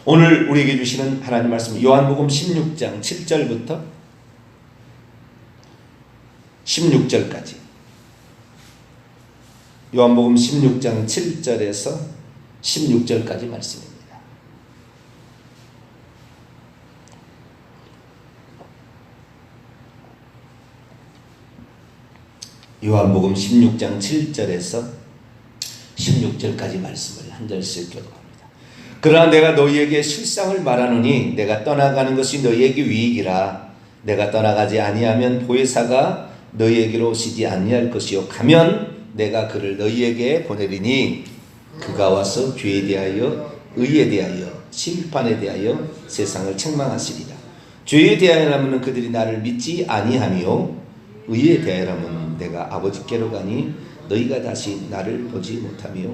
오늘 우리에게 주시는 하나님 말씀 요한복음 16장 7절부터 16절까지 요한복음 16장 7절에서 16절까지 말씀입니다. 요한복음 16장 7절에서 16절까지 말씀을 한 절씩 교독합니다. 그러나 내가 너희에게 실상을 말하노니 내가 떠나가는 것이 너희에게 유익이라. 내가 떠나가지 아니하면 보혜사가 너희에게로 오시지 아니할 것이요 가면 내가 그를 너희에게 보내리니 그가 와서 죄에 대하여 의에 대하여 심판에 대하여 세상을 책망하시리라. 죄에 대하여라면 그들이 나를 믿지 아니하며 의에 대하여라면 내가 아버지께로 가니 너희가 다시 나를 보지 못하며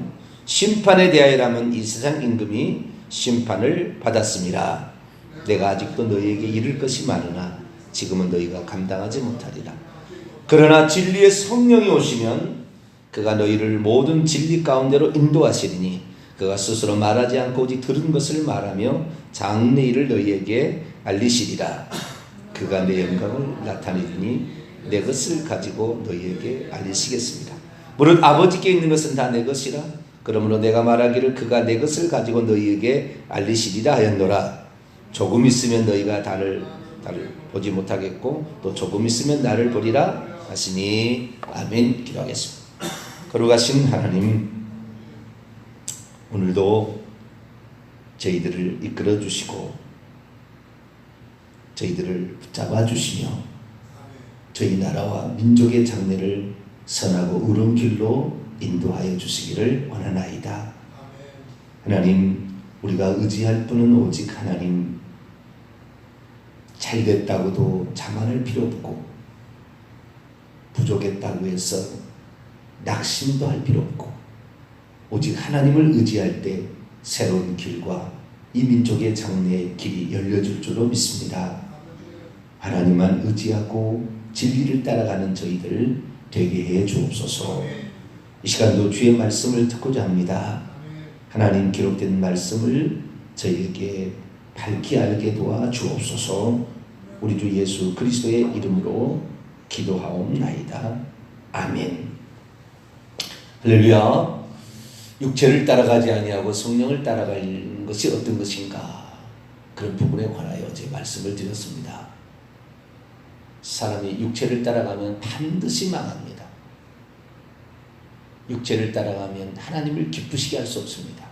심판에 대하여라면 이 세상 임금이 심판을 받았음이라. 내가 아직도 너희에게 이를 것이 많으나 지금은 너희가 감당하지 못하리라. 그러나 진리의 성령이 오시면 그가 너희를 모든 진리 가운데로 인도하시리니 그가 스스로 말하지 않고 오직 들은 것을 말하며 장래 일을 너희에게 알리시리라. 그가 내 영광을 나타내리니 내 것을 가지고 너희에게 알리시겠습니다. 무릇 아버지께 있는 것은 다 내 것이라. 그러므로 내가 말하기를 그가 내 것을 가지고 너희에게 알리시리라 하였노라. 조금 있으면 너희가 나를 보지 못하겠고 또 조금 있으면 나를 보리라 하시니. 아멘. 기도하겠습니다. 거룩하신 하나님, 오늘도 저희들을 이끌어 주시고 저희들을 붙잡아 주시며 저희 나라와 민족의 장래를 선하고 의로운 길로 인도하여 주시기를 원하나이다. 하나님, 우리가 의지할 분은 오직 하나님. 잘됐다고도 자만할 필요 없고 부족했다고 해서 낙심도 할 필요 없고 오직 하나님을 의지할 때 새로운 길과 이 민족의 장래의 길이 열려줄 줄로 믿습니다. 하나님만 의지하고 진리를 따라가는 저희들 되게 해 주옵소서. 이 시간도 주의 말씀을 듣고자 합니다. 하나님 기록된 말씀을 저희에게 밝히 알게 도와 주옵소서. 우리 주 예수 그리스도의 이름으로 기도하옵나이다. 아멘. 할렐루야. 육체를 따라가지 아니하고 성령을 따라가는 것이 어떤 것인가, 그런 부분에 관하여 제 말씀을 드렸습니다. 사람이 육체를 따라가면 반드시 망합니다. 육체를 따라가면 하나님을 기쁘시게 할 수 없습니다.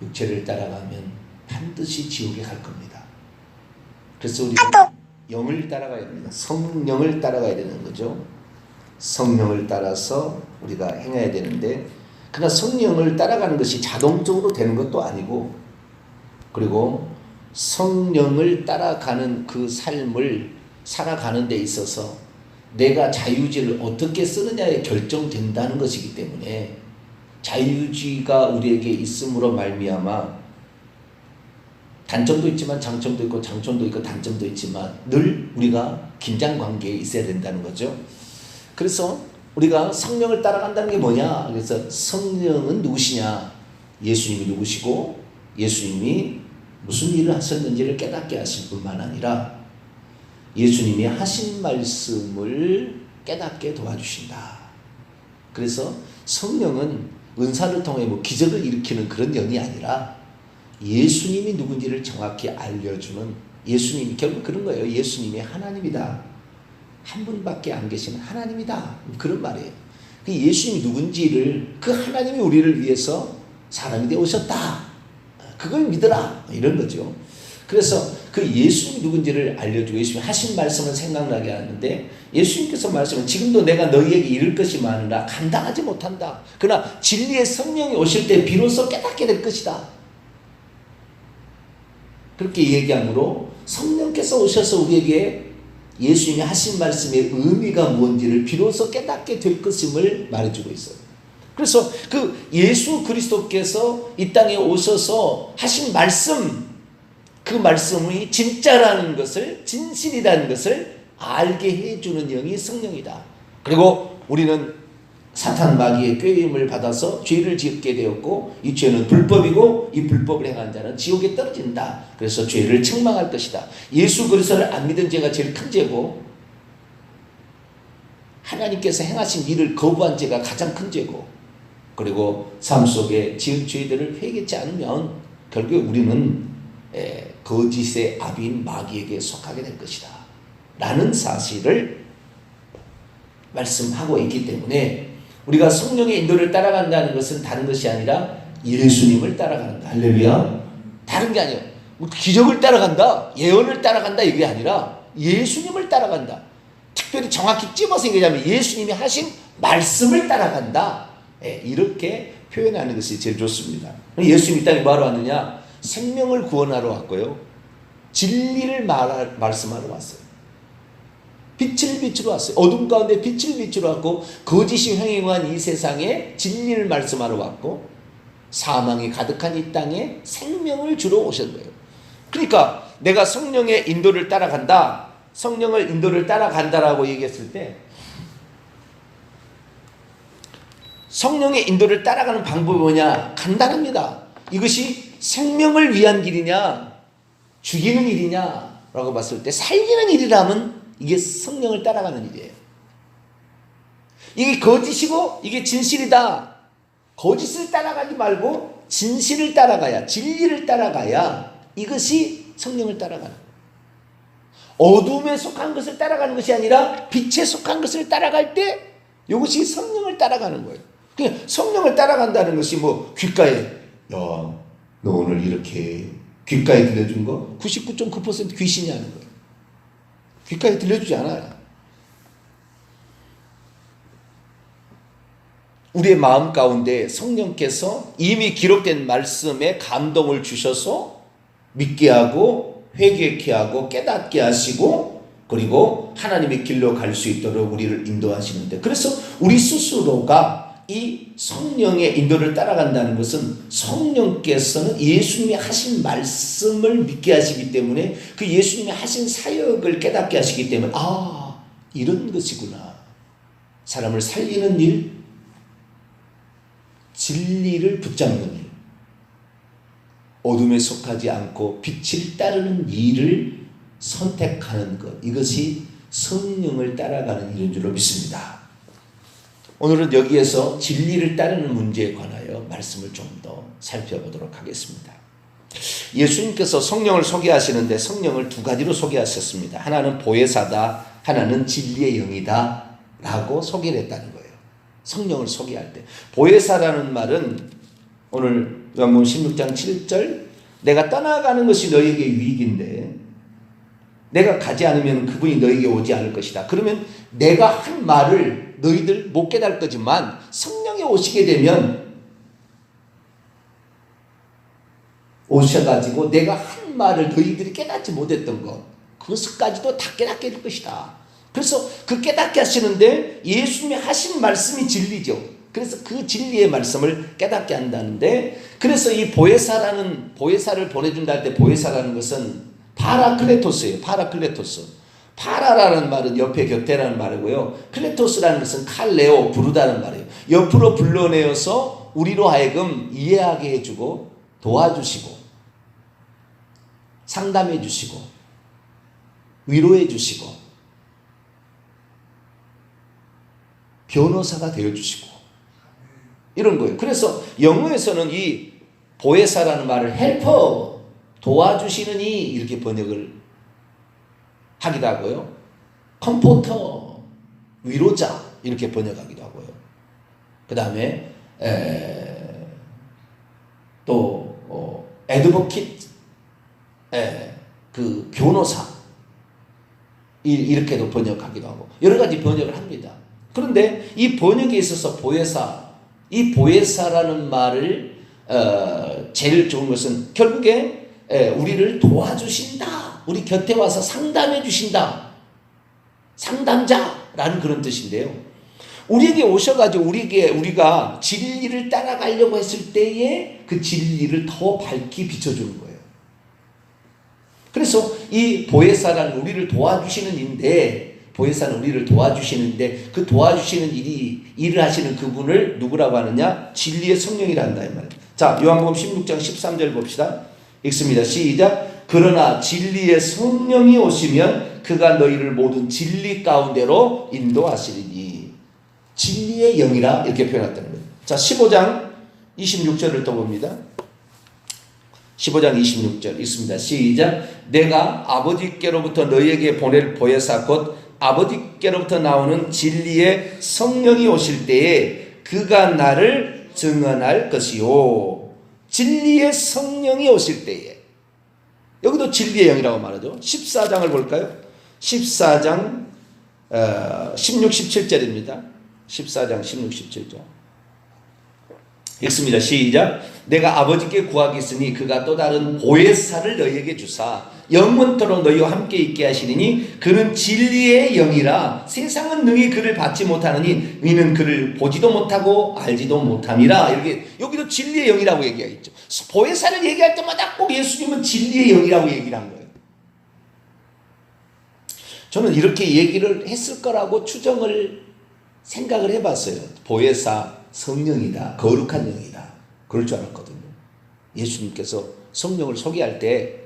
육체를 따라가면 반드시 지옥에 갈 겁니다. 그래서 우리는 영을 따라가야 됩니다. 성령을 따라가야 되는 거죠. 성령을 따라서 우리가 행해야 되는데, 그러나 성령을 따라가는 것이 자동적으로 되는 것도 아니고, 그리고 성령을 따라가는 그 삶을 살아가는 데 있어서 내가 자유의지를 어떻게 쓰느냐에 결정된다는 것이기 때문에, 자유의지가 우리에게 있음으로 말미암아 단점도 있지만 장점도 있고 장점도 있고 단점도 있지만 늘 우리가 긴장관계에 있어야 된다는 거죠. 그래서 우리가 성령을 따라간다는 게 뭐냐? 그래서 성령은 누구시냐? 예수님이 누구시고 예수님이 무슨 일을 하셨는지를 깨닫게 하실 뿐만 아니라 예수님이 하신 말씀을 깨닫게 도와주신다. 그래서 성령은 은사를 통해 뭐 기적을 일으키는 그런 영이 아니라 예수님이 누군지를 정확히 알려주는, 예수님이 결국 그런 거예요. 예수님이 하나님이다. 한 분밖에 안 계신 하나님이다. 그런 말이에요. 그 예수님이 누군지를, 그 하나님이 우리를 위해서 사람이 되어 오셨다. 그걸 믿어라. 이런 거죠. 그래서 그 예수님이 누군지를 알려주고 예수님이 하신 말씀을 생각나게 하는데, 예수님께서 말씀은 지금도 내가 너희에게 이를 것이 많으나 감당하지 못한다. 그러나 진리의 성령이 오실 때 비로소 깨닫게 될 것이다. 그렇게 얘기하므로 성령께서 오셔서 우리에게 예수님이 하신 말씀의 의미가 뭔지를 비로소 깨닫게 될 것임을 말해주고 있어요. 그래서 그 예수 그리스도께서 이 땅에 오셔서 하신 말씀, 그 말씀이 진짜라는 것을, 진실이라는 것을 알게 해주는 영이 성령이다. 그리고 우리는 사탄 마귀의 꾀임을 받아서 죄를 짓게 되었고 이 죄는 불법이고 이 불법을 행한 자는 지옥에 떨어진다. 그래서 죄를 책망할 것이다. 예수 그리스도를 안 믿은 죄가 제일 큰 죄고 하나님께서 행하신 일을 거부한 죄가 가장 큰 죄고 그리고 삶 속에 지은 죄들을 회개치 않으면 결국 우리는 거짓의 아비인 마귀에게 속하게 될 것이다 라는 사실을 말씀하고 있기 때문에 우리가 성령의 인도를 따라간다는 것은 다른 것이 아니라 예수님을 따라간다. 할렐루야. 다른 게 아니에요. 기적을 따라간다, 예언을 따라간다 이게 아니라 예수님을 따라간다. 특별히 정확히 찝어서 얘기하자면 예수님이 하신 말씀을 따라간다. 이렇게 표현하는 것이 제일 좋습니다. 예수님이 이 땅에 뭐하러 왔느냐? 생명을 구원하러 왔고요, 진리를 말씀하러 왔어요. 빛을 비추러 왔어요. 어둠 가운데 빛을 비추러 왔고 거짓이 횡행한 이 세상에 진리를 말씀하러 왔고 사망이 가득한 이 땅에 생명을 주러 오신 거예요. 그러니까 내가 성령의 인도를 따라간다, 성령을 인도를 따라간다라고 얘기했을 때 성령의 인도를 따라가는 방법이 뭐냐? 간단합니다. 이것이 생명을 위한 길이냐 죽이는 일이냐 라고 봤을 때 살리는 일이라면 이게 성령을 따라가는 일이에요. 이게 거짓이고 이게 진실이다. 거짓을 따라가지 말고 진실을 따라가야, 진리를 따라가야 이것이 성령을 따라가는 거예요. 어둠에 속한 것을 따라가는 것이 아니라 빛에 속한 것을 따라갈 때 이것이 성령을 따라가는 거예요. 그냥 성령을 따라간다는 것이 뭐 귓가에 너 오늘 이렇게 귓가에 들려준 거 99.9% 귀신이 하는 거예요. 귓가에 들려주지 않아요. 우리의 마음 가운데 성령께서 이미 기록된 말씀에 감동을 주셔서 믿게 하고 회개케 하고 깨닫게 하시고 그리고 하나님의 길로 갈 수 있도록 우리를 인도하시는데, 그래서 우리 스스로가 이 성령의 인도를 따라간다는 것은 성령께서는 예수님이 하신 말씀을 믿게 하시기 때문에 그 예수님이 하신 사역을 깨닫게 하시기 때문에 이런 것이구나. 사람을 살리는 일, 진리를 붙잡는 일, 어둠에 속하지 않고 빛을 따르는 일을 선택하는 것, 이것이 성령을 따라가는 일인 줄로 믿습니다. 오늘은 여기에서 진리를 따르는 문제에 관하여 말씀을 좀 더 살펴보도록 하겠습니다. 예수님께서 성령을 소개하시는데 성령을 두 가지로 소개하셨습니다. 하나는 보혜사다, 하나는 진리의 영이다 라고 소개를 했다는 거예요. 성령을 소개할 때 보혜사라는 말은 오늘 요한복음 16장 7절 내가 떠나가는 것이 너에게 유익인데 내가 가지 않으면 그분이 너에게 오지 않을 것이다. 그러면 내가 한 말을 너희들 못 깨달을 거지만 성령이 오시게 되면 오셔가지고 내가 한 말을 너희들이 깨닫지 못했던 것 그것까지도 다 깨닫게 될 것이다. 그래서 그 깨닫게 하시는데 예수님이 하신 말씀이 진리죠. 그래서 그 진리의 말씀을 깨닫게 한다는데, 그래서 이 보혜사를 보내준다 할 때 보혜사라는 것은 파라클레토스예요. 파라클레토스. 파라라는 말은 옆에 곁에라는 말이고요. 클레토스라는 것은 칼레오, 부르다는 말이에요. 옆으로 불러내어서 우리로 하여금 이해하게 해주고 도와주시고 상담해 주시고 위로해 주시고 변호사가 되어주시고 이런 거예요. 그래서 영어에서는 이 보혜사라는 말을 헬퍼, 도와주시는 이 이렇게 번역을 하기도 하고요. 컴포터, 위로자 이렇게 번역하기도 하고요. 그 다음에 또 애드보킷, 그 변호사 이렇게도 번역하기도 하고 여러 가지 번역을 합니다. 그런데 이 번역에 있어서 보혜사, 이 보혜사라는 말을 제일 좋은 것은 결국에 우리를 도와주신다, 우리 곁에 와서 상담해 주신다, 상담자라는 그런 뜻인데요. 우리에게 오셔가지고 우리가 진리를 따라가려고 했을 때에 그 진리를 더 밝히 비춰주는 거예요. 그래서 이 보혜사라는 우리를 도와주시는 인데 보혜사는 우리를 도와주시는데 그 도와주시는 일을 하시는 그분을 누구라고 하느냐? 진리의 성령이라 한다 이 말이에요. 자, 요한복음 16장 13절 봅시다. 읽습니다. 시작. 그러나 진리의 성령이 오시면 그가 너희를 모든 진리 가운데로 인도하시리니. 진리의 영이라 이렇게 표현했다는 거예요. 자, 15장 26절을 또 봅니다. 15장 26절 있습니다. 시작. 내가 아버지께로부터 너희에게 보낼 보혜사 곧 아버지께로부터 나오는 진리의 성령이 오실 때에 그가 나를 증언할 것이요. 진리의 성령이 오실 때에. 여기도 진리의 영이라고 말하죠. 14장을 볼까요? 14장 16, 17절입니다. 14장 16, 17절 읽습니다. 시작. 내가 아버지께 구하겠으니 그가 또 다른 보혜사를 너희에게 주사 영원토록 너희와 함께 있게 하시리니 그는 진리의 영이라 세상은 능히 그를 받지 못하느니 이는 그를 보지도 못하고 알지도 못함이라. 이렇게 여기도 진리의 영이라고 얘기하겠죠. 보혜사를 얘기할 때마다 꼭 예수님은 진리의 영이라고 얘기를 한 거예요. 저는 이렇게 얘기를 했을 거라고 생각을 해봤어요. 보혜사 성령이다. 거룩한 영이다. 그럴 줄 알았거든요. 예수님께서 성령을 소개할 때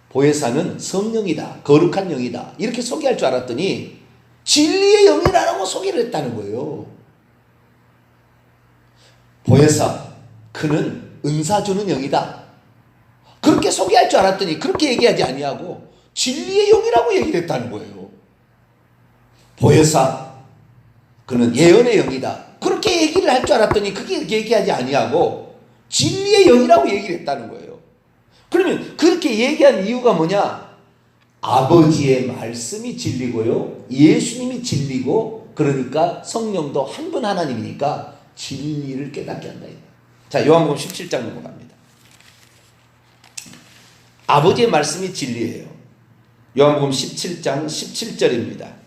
보혜사는 성령이다. 거룩한 영이다. 이렇게 소개할 줄 알았더니 진리의 영이라고 소개를 했다는 거예요. 보혜사, 그는 은사 주는 영이다. 그렇게 소개할 줄 알았더니 그렇게 얘기하지 아니하고 진리의 영이라고 얘기를 했다는 거예요. 보혜사, 그는 예언의 영이다. 그렇게 얘기를 할 줄 알았더니 그게 얘기하지 아니하고 진리의 영이라고 얘기를 했다는 거예요. 그러면 그렇게 얘기한 이유가 뭐냐? 아버지의 말씀이 진리고요. 예수님이 진리고 그러니까 성령도 한 분 하나님이니까 진리를 깨닫게 한다. 자, 요한복음 17장 넘어갑니다. 아버지의 말씀이 진리예요. 요한복음 17장 17절입니다.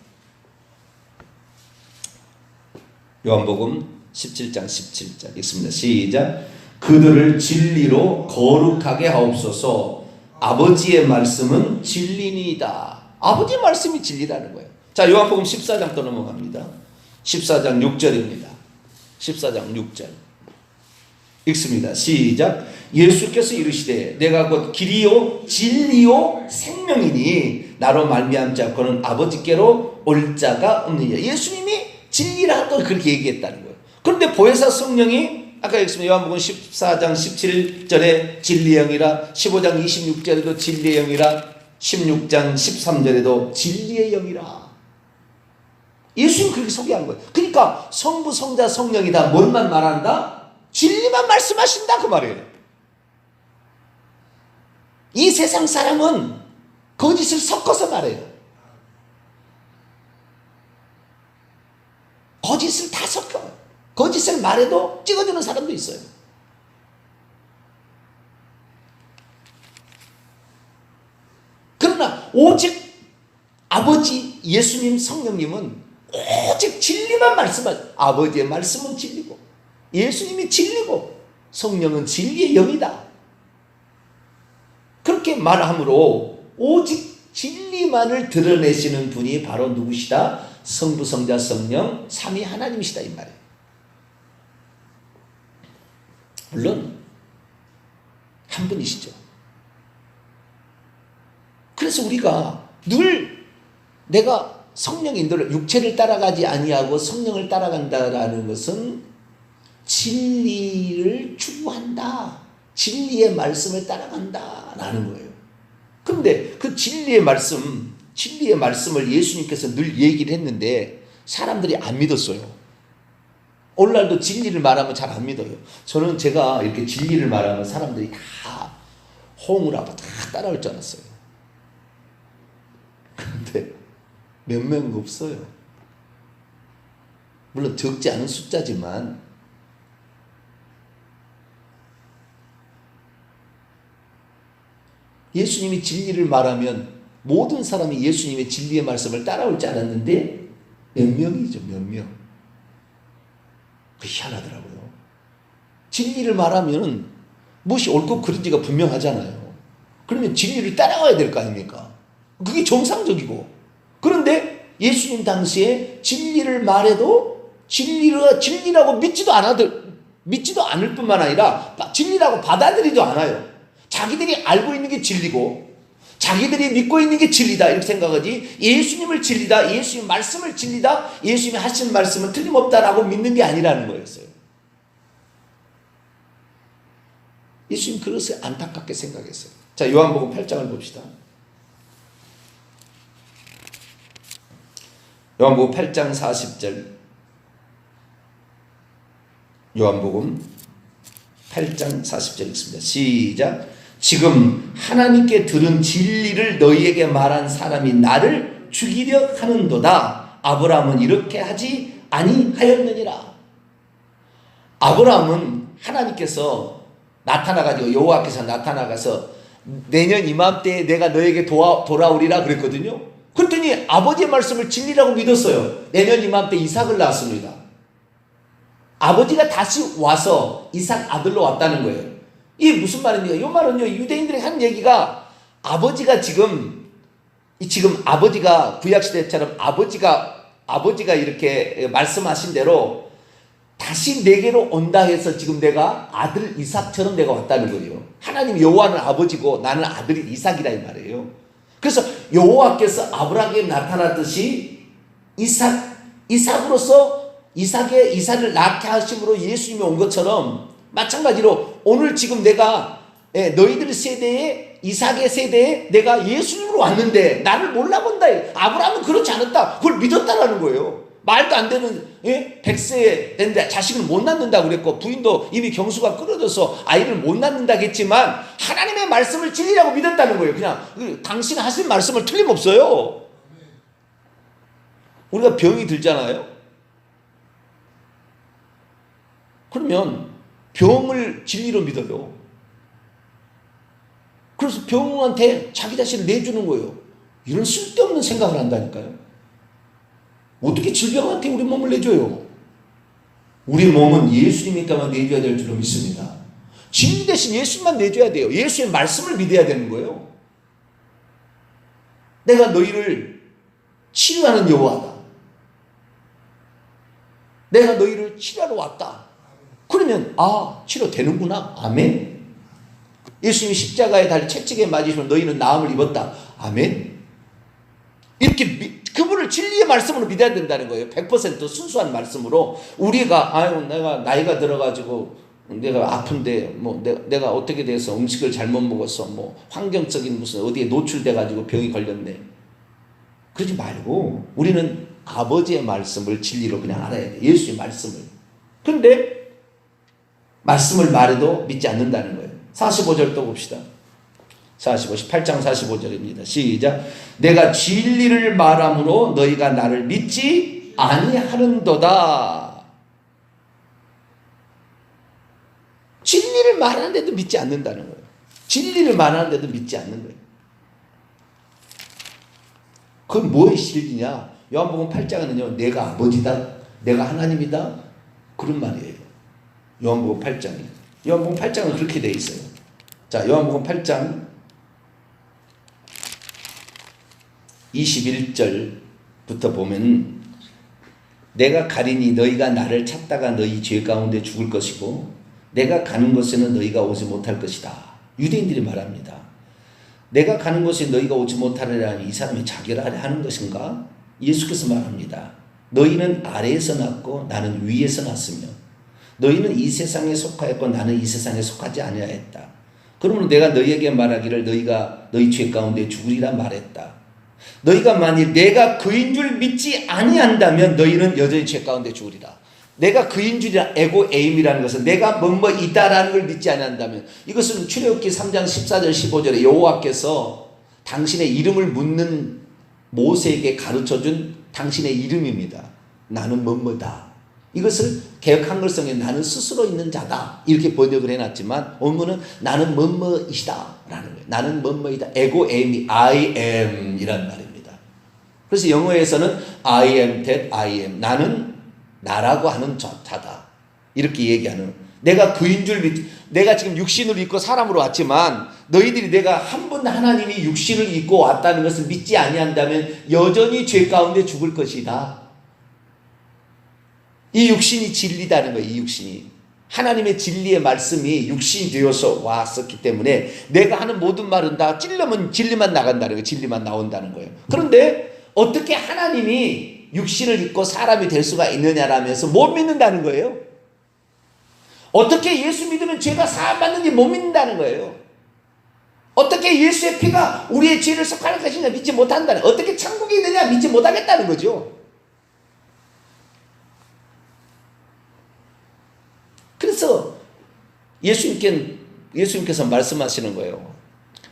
요한복음 17장 17절 읽습니다. 시작. 그들을 진리로 거룩하게 하옵소서. 아버지의 말씀은 진리니이다. 아버지의 말씀이 진리라는 거예요. 자, 요한복음 14장 또 넘어갑니다. 14장 6절입니다. 14장 6절 읽습니다. 시작. 예수께서 이르시되 내가 곧 길이요 진리요 생명이니 나로 말미암지 않고는 아버지께로 올 자가 없느니라. 예수님이 진리라 또 그렇게 얘기했다는 거예요. 그런데 보혜사 성령이 아까 읽습니다. 요한복음 14장 17절에 진리의 영이라, 15장 26절에도 진리의 영이라, 16장 13절에도 진리의 영이라. 예수님 그렇게 소개한 거예요. 그러니까 성부, 성자, 성령이다. 뭘만 말한다? 진리만 말씀하신다 그 말이에요. 이 세상 사람은 거짓을 섞어서 말해요. 거짓을 다 섞어요. 거짓을 말해도 찍어주는 사람도 있어요. 그러나 오직 아버지 예수님 성령님은 오직 진리만 말씀하죠. 아버지의 말씀은 진리고 예수님이 진리고 성령은 진리의 영이다. 그렇게 말함으로 오직 진리만을 드러내시는 분이 바로 누구시다? 성부, 성자, 성령 삼위 하나님이시다 이 말이에요. 물론 한 분이시죠. 그래서 우리가 늘 내가 성령 인도를 육체를 따라가지 아니하고 성령을 따라간다라는 것은 진리를 추구한다. 진리의 말씀을 따라간다라는 거예요. 그런데 그 진리의 말씀을 예수님께서 늘 얘기를 했는데 사람들이 안 믿었어요. 오늘날도 진리를 말하면 잘 안 믿어요. 저는 제가 이렇게 진리를 말하면 사람들이 다 호응을 하고 다 따라올 줄 알았어요. 그런데 몇 명 없어요. 물론 적지 않은 숫자지만 예수님이 진리를 말하면 모든 사람이 예수님의 진리의 말씀을 따라올 줄 알았는데 몇 명이죠, 몇 명. 그 희한하더라고요. 진리를 말하면 무엇이 옳고 그른지가 분명하잖아요. 그러면 진리를 따라와야 될 거 아닙니까? 그게 정상적이고 그런데 예수님 당시에 진리를 말해도 진리라고 믿지도 않을 뿐만 아니라 진리라고 받아들이지도 않아요. 자기들이 알고 있는 게 진리고 자기들이 믿고 있는 게 진리다 이렇게 생각하지, 예수님을 진리다, 예수님 말씀을 진리다, 예수님이 하신 말씀은 틀림없다라고 믿는 게 아니라는 거였어요. 예수님 그것을 안타깝게 생각했어요. 자, 요한복음 8장을 봅시다. 요한복음 8장 40절. 요한복음 8장 40절 읽습니다. 시작. 지금 하나님께 들은 진리를 너희에게 말한 사람이 나를 죽이려 하는도다. 아브라함은 이렇게 하지 아니하였느니라. 아브라함은 하나님께서 나타나가지고, 여호와께서 나타나가서 내년 이맘때에 내가 너에게 돌아오리라 그랬거든요. 그랬더니 아버지의 말씀을 진리라고 믿었어요. 내년 이맘때 이삭을 낳았습니다. 아버지가 다시 와서 이삭 아들로 왔다는 거예요. 이게 무슨 말입니까? 이 말은요, 유대인들이 한 얘기가, 아버지가 지금 아버지가 구약시대처럼 아버지가 이렇게 말씀하신 대로 다시 내게로 온다 해서 지금 내가 아들 이삭처럼 내가 왔다는 거예요. 하나님 여호와는 아버지고 나는 아들이 이삭이라 이 말이에요. 그래서 여호와께서 아브라함에게 나타났듯이 이삭으로서 이삭을 낳게 하심으로 예수님이 온 것처럼, 마찬가지로 오늘 지금 내가 너희들 세대에, 이삭의 세대에 내가 예수님으로 왔는데 나를 몰라본다. 아브라함은 그렇지 않았다. 그걸 믿었다라는 거예요. 말도 안 되는 100세 됐는데 자식을 못 낳는다고 그랬고, 부인도 이미 경수가 끊어져서 아이를 못 낳는다겠지만 하나님의 말씀을 진리라고 믿었다는 거예요. 그냥 당신 하신 말씀을 틀림없어요. 우리가 병이 들잖아요. 그러면 병을 진리로 믿어요. 그래서 병원한테 자기 자신을 내주는 거예요. 이런 쓸데없는 생각을 한다니까요. 어떻게 질병한테 우리 몸을 내줘요? 우리 몸은 예수님께만 내줘야 될 줄로 믿습니다. 진리 대신 예수님만 내줘야 돼요. 예수의 말씀을 믿어야 되는 거예요. 내가 너희를 치료하는 여호와다. 내가 너희를 치료하러 왔다. 그러면 치료되는구나. 아멘. 예수님이 십자가에 달려 채찍에 맞으시면 너희는 나음을 입었다. 아멘. 이렇게 그분을 진리의 말씀으로 믿어야 된다는 거예요. 100% 순수한 말씀으로. 우리가 내가 나이가 들어가지고 내가 아픈데 내가 어떻게 돼서 음식을 잘못 먹어서 환경적인 무슨 어디에 노출돼 가지고 병이 걸렸네. 그러지 말고 우리는 아버지의 말씀을 진리로 그냥 알아야 돼. 예수의 말씀을. 그런데 말씀을 말해도 믿지 않는다는 거예요. 45절 또 봅시다. 8장 45절입니다. 시작. 내가 진리를 말함으로 너희가 나를 믿지 아니하는도다. 진리를 말하는데도 믿지 않는다는 거예요. 진리를 말하는데도 믿지 않는 거예요. 그건 뭐의 진리냐? 요한복음 8장은요, 내가 아버지다, 내가 하나님이다, 그런 말이에요. 요한복음 8장이. 요한복음 8장은 그렇게 돼 있어요. 자, 요한복음 8장 21절부터 보면, 내가 가리니 너희가 나를 찾다가 너희 죄 가운데 죽을 것이고 내가 가는 곳에는 너희가 오지 못할 것이다. 유대인들이 말합니다. 내가 가는 곳에 너희가 오지 못하리라니 이 사람이 자기를 하는 것인가? 예수께서 말합니다. 너희는 아래에서 났고 나는 위에서 났으며 너희는 이 세상에 속하였고 나는 이 세상에 속하지 아니하였다. 그러므로 내가 너희에게 말하기를 너희가 너희 죄 가운데 죽으리라 말했다. 너희가 만일 내가 그인 줄 믿지 아니한다면 너희는 여전히 죄 가운데 죽으리라. 내가 그인 줄이라, 에고 에임이라는 것은 내가 뭐뭐이다라는 걸 믿지 아니한다면, 이것은 출애굽기 3장 14절 15절에 여호와께서 당신의 이름을 묻는 모세에게 가르쳐준 당신의 이름입니다. 나는 뭐뭐다. 이것을 개역 한글성에 나는 스스로 있는 자다 이렇게 번역을 해놨지만 원문은 나는 뭐뭐이시다 라는 거예요. 나는 뭐뭐이다. 에고 에임이 I am 이란 말입니다. 그래서 영어에서는 I am that I am, 나는 나라고 하는 자다 이렇게 얘기하는 내가 그인 줄 내가 지금 육신을 입고 사람으로 왔지만 너희들이 내가 한 분 하나님이 육신을 입고 왔다는 것을 믿지 아니한다면 여전히 죄 가운데 죽을 것이다. 이 육신이 진리다는 거예요. 이 육신이 하나님의 진리의 말씀이 육신이 되어서 왔었기 때문에 내가 하는 모든 말은 다 찔르면 진리만 나간다는 거예요. 진리만 나온다는 거예요. 그런데 어떻게 하나님이 육신을 입고 사람이 될 수가 있느냐라면서 못 믿는다는 거예요. 어떻게 예수 믿으면 죄가 사함받는지 못 믿는다는 거예요. 어떻게 예수의 피가 우리의 죄를 속하는 것이냐 믿지 못한다는, 어떻게 천국이 있느냐 믿지 못하겠다는 거죠. 그래서 예수님께서 말씀하시는 거예요.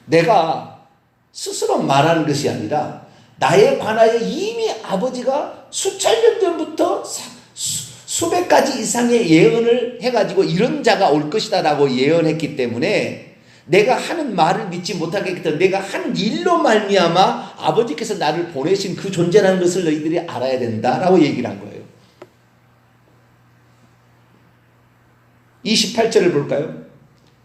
내가 스스로 말하는 것이 아니라 나에 관하여 이미 아버지가 수천 년 전부터 수백 가지 이상의 예언을 해가지고 이런 자가 올 것이다 라고 예언했기 때문에 내가 하는 말을 믿지 못하겠기 때문에 내가 하는 일로 말미암아 아버지께서 나를 보내신 그 존재라는 것을 너희들이 알아야 된다라고 얘기를 한 거예요. 28절을 볼까요?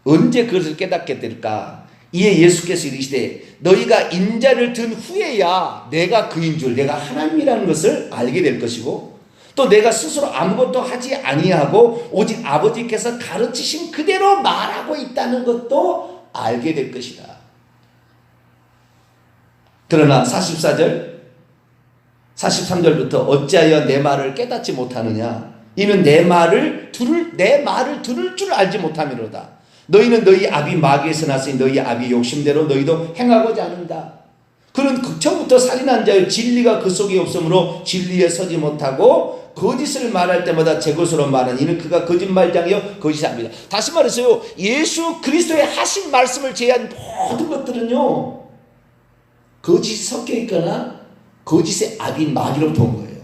언제 그것을 깨닫게 될까? 이에 예수께서 이르시되 너희가 인자를 든 후에야 내가 그인 줄, 내가 하나님이라는 것을 알게 될 것이고 또 내가 스스로 아무것도 하지 아니하고 오직 아버지께서 가르치신 그대로 말하고 있다는 것도 알게 될 것이다. 그러나 44절 43절부터 어찌하여 내 말을 깨닫지 못하느냐? 이는 내 말을 들을 줄 알지 못함이로다. 너희는 너희 아비 마귀에서 났으니 너희 아비 욕심대로 너희도 행하고자 하는다. 그는 처음부터 살인한 자여 진리가 그 속에 없으므로 진리에 서지 못하고 거짓을 말할 때마다 제 것으로 말하니 이는 그가 거짓말장이요 거짓합니다. 다시 말해서요, 예수 그리스도의 하신 말씀을 제한 모든 것들은요 거짓이 섞여 있거나 거짓의 아비 마귀로부터 온 거예요.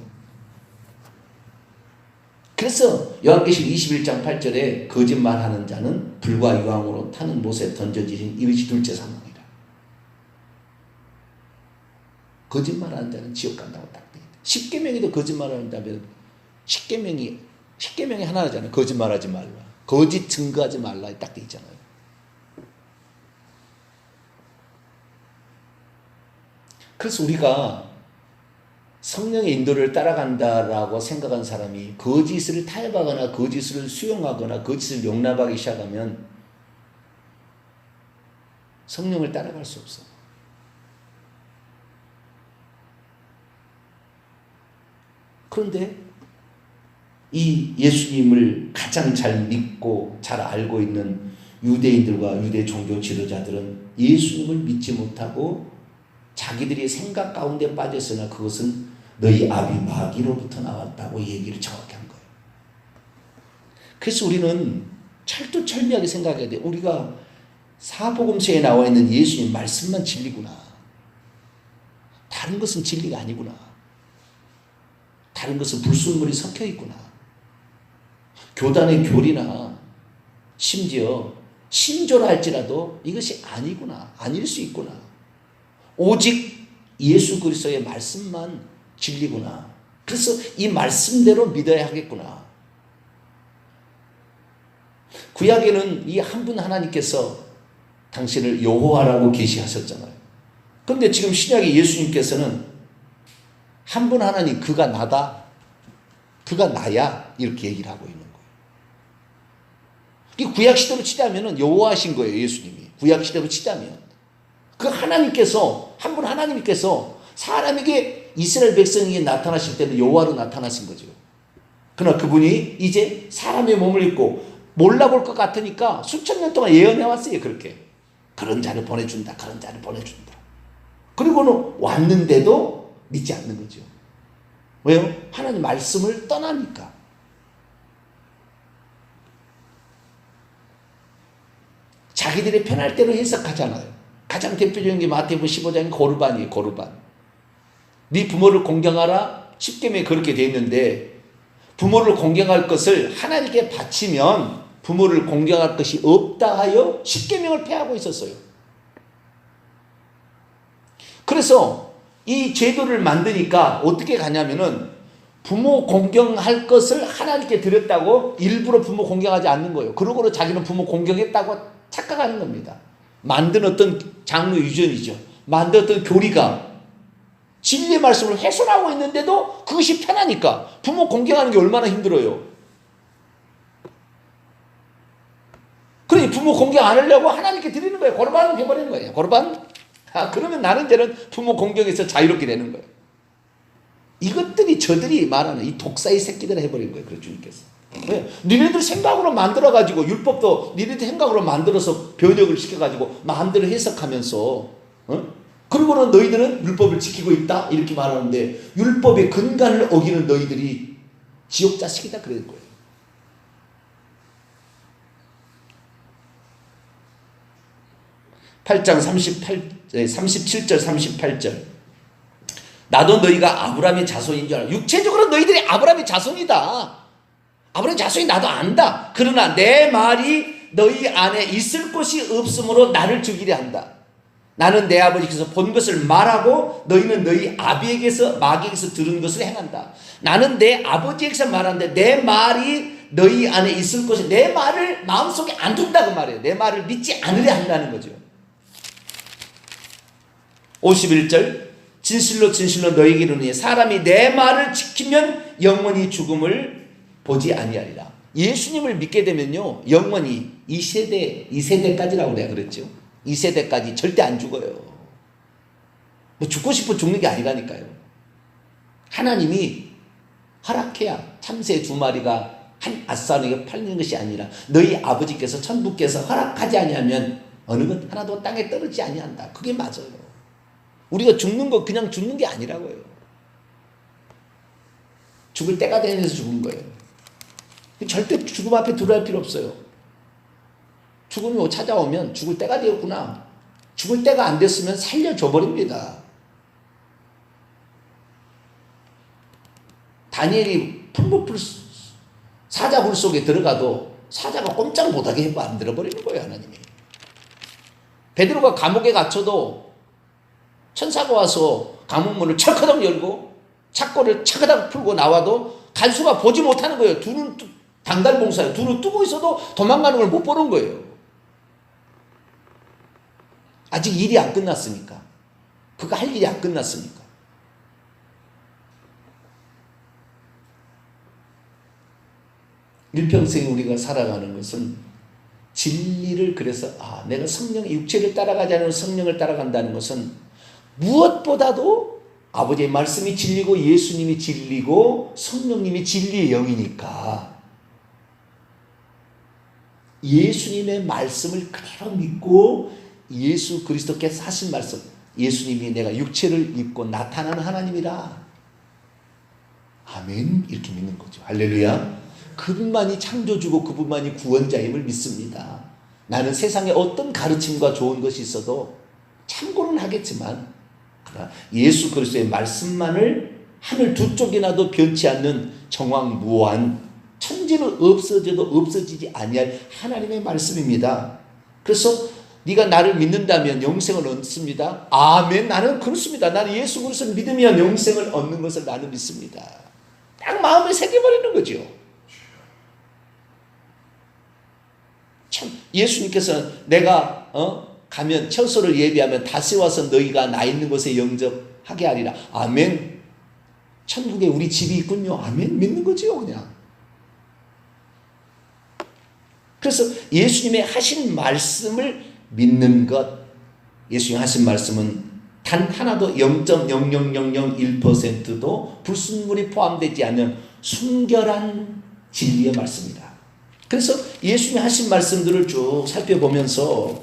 그래서 요한계시록 21장 8절에 거짓말하는 자는 불과 유황으로 타는 못에 던져지신 이것이 둘째 사망이라. 거짓말하는 자는 지옥 간다고 딱 돼 있다. 십계명에도 거짓말한다면 십계명이 하나잖아요. 거짓말하지 말라, 거짓 증거하지 말라 딱 돼 있잖아요. 그래서 우리가 성령의 인도를 따라간다라고 생각한 사람이 거짓을 타협하거나 거짓을 수용하거나 거짓을 용납하기 시작하면 성령을 따라갈 수 없어. 그런데 이 예수님을 가장 잘 믿고 잘 알고 있는 유대인들과 유대 종교 지도자들은 예수님을 믿지 못하고 자기들이 생각 가운데 빠졌으나 그것은 너희 아비 마귀로부터 나왔다고 얘기를 정확히 한 거예요. 그래서 우리는 철두철미하게 생각해야 돼. 우리가 사복음서에 나와 있는 예수님 말씀만 진리구나. 다른 것은 진리가 아니구나. 다른 것은 불순물이 섞여 있구나. 교단의 교리나 심지어 신조라 할지라도 이것이 아니구나. 아닐 수 있구나. 오직 예수 그리스도의 말씀만 진리구나. 그래서 이 말씀대로 믿어야 하겠구나. 구약에는 이 한 분 하나님께서 당신을 여호와라고 계시하셨잖아요. 그런데 지금 신약의 예수님께서는 한 분 하나님, 그가 나다, 그가 나야 이렇게 얘기를 하고 있는 거예요. 이 구약 시대로 치자면은 여호와신 거예요. 예수님이 구약 시대로 치자면 그 하나님께서, 한 분 하나님께서 사람에게 이스라엘 백성에게 나타나실 때는 여호와로 나타나신 거죠. 그러나 그분이 이제 사람의 몸을 입고 몰라볼 것 같으니까 수천 년 동안 예언해 왔어요. 그렇게 그런 자를 보내준다, 그런 자를 보내준다. 그리고는 왔는데도 믿지 않는 거죠. 왜요? 하나님 말씀을 떠나니까. 자기들의 편할 대로 해석하잖아요. 가장 대표적인 게 마태복음 15장의 고르반이에요. 고르반. 네 부모를 공경하라. 십계명에 그렇게 되어 있는데 부모를 공경할 것을 하나님께 바치면 부모를 공경할 것이 없다 하여 십계명을 폐하고 있었어요. 그래서 이 제도를 만드니까 어떻게 가냐면은 부모 공경할 것을 하나님께 드렸다고 일부러 부모 공경하지 않는 거예요. 그러고는 자기는 부모 공경했다고 착각하는 겁니다. 만든 어떤 장로 유전이죠. 만든 어떤 교리가 진리의 말씀을 훼손하고 있는데도 그것이 편하니까 부모 공경하는 게 얼마나 힘들어요. 그러니 부모 공경 안 하려고 하나님께 드리는 거예요. 고르반 해버리는 거예요. 고르반. 그러면 나는 이제는 부모 공경에서 자유롭게 되는 거예요. 이것들이 저들이 말하는 이 독사의 새끼들 해버린 거예요. 그래서 주님께서. 왜? 니네들 생각으로 만들어가지고 율법도 니네들 생각으로 만들어서 변형을 시켜가지고 마음대로 해석하면서 그리고는 너희들은 율법을 지키고 있다 이렇게 말하는데 율법의 근간을 어기는 너희들이 지옥 자식이다 그랬는 거예요. 8장 37절 38절 나도 너희가 아브라함의 자손인 줄 알아. 육체적으로 너희들이 아브라함의 자손이다. 아브라함의 자손이 나도 안다. 그러나 내 말이 너희 안에 있을 곳이 없으므로 나를 죽이려 한다. 나는 내 아버지께서 본 것을 말하고 너희는 너희 아비에게서 마귀에게서 들은 것을 행한다. 나는 내 아버지에게서 말하는데 내 말이 너희 안에 있을 곳이 내 말을 마음속에 안 둔다고 말해요. 내 말을 믿지 않으려 한다는 거죠. 51절 진실로 진실로 너희에게 이르노니 사람이 내 말을 지키면 영원히 죽음을 보지 아니하리라. 예수님을 믿게 되면요 영원히 이 세대까지라고 내가 그랬죠. 이 세대까지 절대 안 죽어요. 뭐 죽고 싶어 죽는 게 아니라니까요. 하나님이 허락해야 참새 2마리가 한 아싸에게 팔리는 것이 아니라 너희 아버지께서 천부께서 허락하지 아니하면 어느 것 하나도 땅에 떨어지지 아니한다. 그게 맞아요. 우리가 죽는 거 그냥 죽는 게 아니라고요. 죽을 때가 되면서 죽은 거예요. 절대 죽음 앞에 두려울 필요 없어요. 죽음이 찾아오면 죽을 때가 되었구나. 죽을 때가 안 됐으면 살려줘 버립니다. 다니엘이 풀무풀 사자굴 속에 들어가도 사자가 꼼짝 못하게 만들어 버리는 거예요. 하나님이. 베드로가 감옥에 갇혀도 천사가 와서 감옥문을 철커덕 열고 착고를 차가닥 풀고 나와도 간수가 보지 못하는 거예요. 두 눈 당달봉사예요. 두 눈 뜨고 있어도 도망가는 걸 못 보는 거예요. 아직 일이 안 끝났으니까. 그가 할 일이 안 끝났으니까. 일평생 우리가 살아가는 것은 진리를 그래서 내가 성령의 육체를 따라가지 않으면 성령을 따라간다는 것은 무엇보다도 아버지의 말씀이 진리고 예수님이 진리고 성령님이 진리의 영이니까 예수님의 말씀을 그대로 믿고 예수 그리스도께서 하신 말씀 예수님이 내가 육체를 입고 나타나는 하나님이라 아멘 이렇게 믿는 거죠. 할렐루야. 그분만이 창조주고 그분만이 구원자임을 믿습니다. 나는 세상에 어떤 가르침과 좋은 것이 있어도 참고는 하겠지만 예수 그리스도의 말씀만을 하늘 두 쪽이나도 변치 않는 정황무한 천지는 없어져도 없어지지 아니할 하나님의 말씀입니다. 그래서 네가 나를 믿는다면 영생을 얻습니다. 아멘. 나는 그렇습니다. 나는 예수 그리스도를 믿으면 영생을 얻는 것을 나는 믿습니다. 딱 마음에 새겨버리는 거죠. 참 예수님께서 내가 가면 처소를 예비하면 다시 와서 너희가 나 있는 곳에 영접하게 하리라. 아멘. 천국에 우리 집이 있군요. 아멘. 믿는 거지요 그냥. 그래서 예수님의 하신 말씀을 믿는 것. 예수님 하신 말씀은 단 하나도 0.00001%도 불순물이 포함되지 않은 순결한 진리의 말씀이다. 그래서 예수님이 하신 말씀들을 쭉 살펴보면서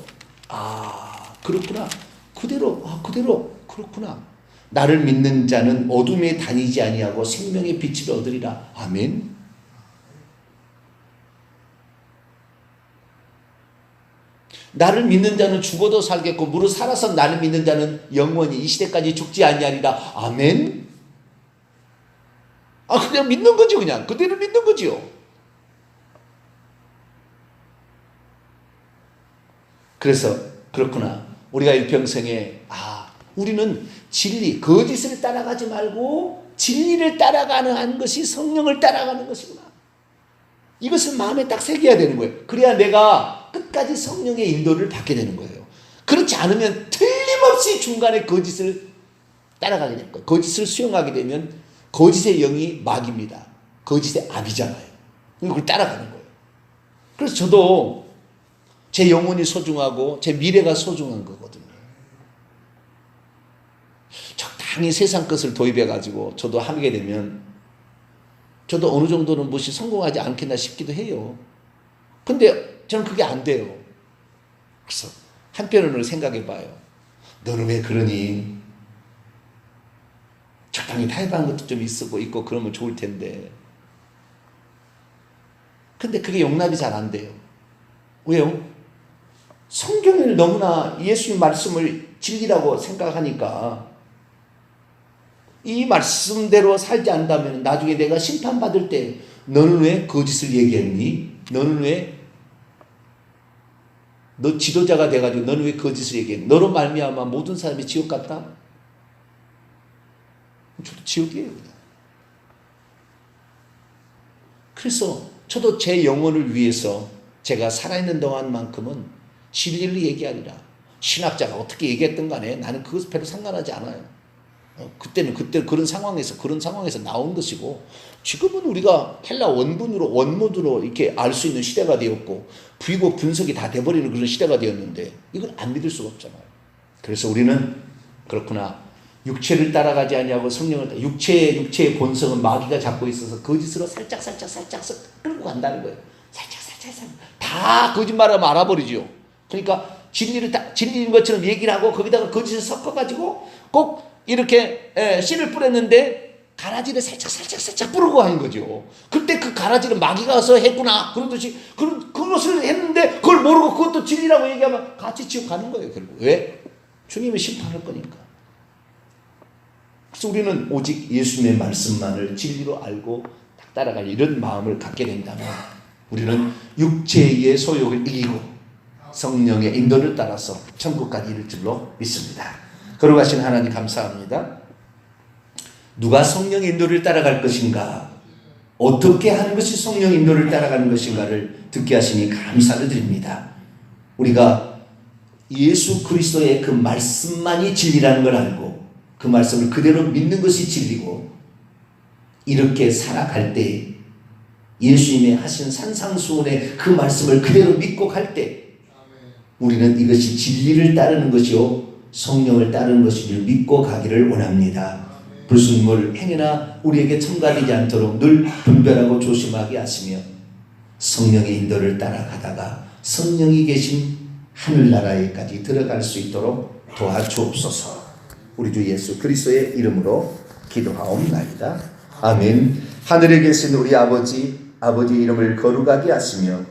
그렇구나. 그대로 그렇구나. 나를 믿는 자는 어둠에 다니지 아니하고 생명의 빛을 얻으리라. 아멘. 나를 믿는 자는 죽어도 살겠고 무릇 살아서 나를 믿는 자는 영원히 이 시대까지 죽지 아니하리라. 아멘. 그냥 믿는 거죠. 그냥 그대로 믿는 거지요. 그래서 그렇구나. 우리가 일평생에 우리는 진리, 거짓을 따라가지 말고 진리를 따라가는 것이 성령을 따라가는 것이구나. 이것을 마음에 딱 새겨야 되는 거예요. 그래야 내가 끝까지 성령의 인도를 받게 되는 거예요. 그렇지 않으면 틀림없이 중간에 거짓을 따라가게 될 거예요. 거짓을 수용하게 되면 거짓의 영이 마귀입니다. 거짓의 압이잖아요. 그걸 따라가는 거예요. 그래서 저도 제 영혼이 소중하고 제 미래가 소중한 거거든요. 적당히 세상 것을 도입해가지고 저도 하게 되면 저도 어느 정도는 무엇이 성공하지 않겠나 싶기도 해요. 근데 저는 그게 안 돼요. 그래서 한편으로 생각해 봐요. 너는 왜 그러니? 적당히 타협하는 것도 좀 있고 그러면 좋을 텐데. 근데 그게 용납이 잘 안 돼요. 왜요? 성경을 너무나 예수님 말씀을 진리라고 생각하니까 이 말씀대로 살지 않는다면 나중에 내가 심판받을 때 너는 왜 거짓을 얘기했니? 너는 왜 너 지도자가 돼가지고 너는 왜 거짓을 얘기했니? 너로 말미암아 모든 사람이 지옥 갔다? 저도 지옥이에요. 그냥. 그래서 저도 제 영혼을 위해서 제가 살아있는 동안만큼은 진리를 얘기하리라. 신학자가 어떻게 얘기했던 간에 나는 그것 별로 상관하지 않아요. 그때 그런 상황에서 나온 것이고, 지금은 우리가 헬라 원문으로 이렇게 알 수 있는 시대가 되었고, 부의고 분석이 다 돼버리는 그런 시대가 되었는데, 이걸 안 믿을 수가 없잖아요. 그래서 우리는 그렇구나. 육체를 따라가지 아니하고 성령을 육체의 본성은 마귀가 잡고 있어서 거짓으로 살짝 끌고 간다는 거예요. 살짝 다 거짓말하면 알아버리죠. 그러니까 진리인 것처럼 얘기를 하고 거기다가 거짓을 섞어가지고 꼭 이렇게 씨를 뿌렸는데 가라지를 살짝 뿌리고 하는 거죠. 그때 그 가라지를 마귀가 와서 했구나 그러듯이 그것을 했는데 그걸 모르고 그것도 진리라고 얘기하면 같이 지옥 가는 거예요. 결국 왜? 주님이 심판할 거니까. 그래서 우리는 오직 예수님의 말씀만을 진리로 알고 딱 따라갈 이런 마음을 갖게 된다면 우리는 육체의 소욕을 이기고 성령의 인도를 따라서 천국까지 이를 줄로 믿습니다. 거룩하신 하나님 감사합니다. 누가 성령의 인도를 따라갈 것인가, 어떻게 하는 것이 성령의 인도를 따라가는 것인가를 듣게 하시니 감사를 드립니다. 우리가 예수 그리스도의 그 말씀만이 진리라는 걸 알고 그 말씀을 그대로 믿는 것이 진리고, 이렇게 살아갈 때 예수님의 하신 산상수훈의 그 말씀을 그대로 믿고 갈 때 우리는 이것이 진리를 따르는 것이요 성령을 따르는 것을 믿고 가기를 원합니다. 불순물 행위나 우리에게 첨가되지 않도록 늘 분별하고 조심하게 하시며 성령의 인도를 따라가다가 성령이 계신 하늘나라에까지 들어갈 수 있도록 도와주옵소서. 우리 주 예수 그리스도의 이름으로 기도하옵나이다. 아멘. 하늘에 계신 우리 아버지의 이름을 거룩하게 하시며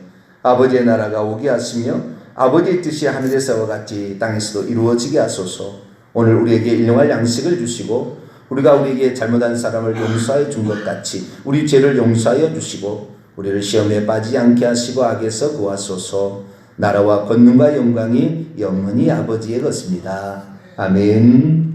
아버지의 나라가 오게 하시며 아버지의 뜻이 하늘에서와 같이 땅에서도 이루어지게 하소서. 오늘 우리에게 일용할 양식을 주시고 우리가 우리에게 잘못한 사람을 용서하여 준 것 같이 우리 죄를 용서하여 주시고 우리를 시험에 빠지지 않게 하시고 악에서 구하소서. 나라와 권능과 영광이 영원히 아버지의 것입니다. 아멘.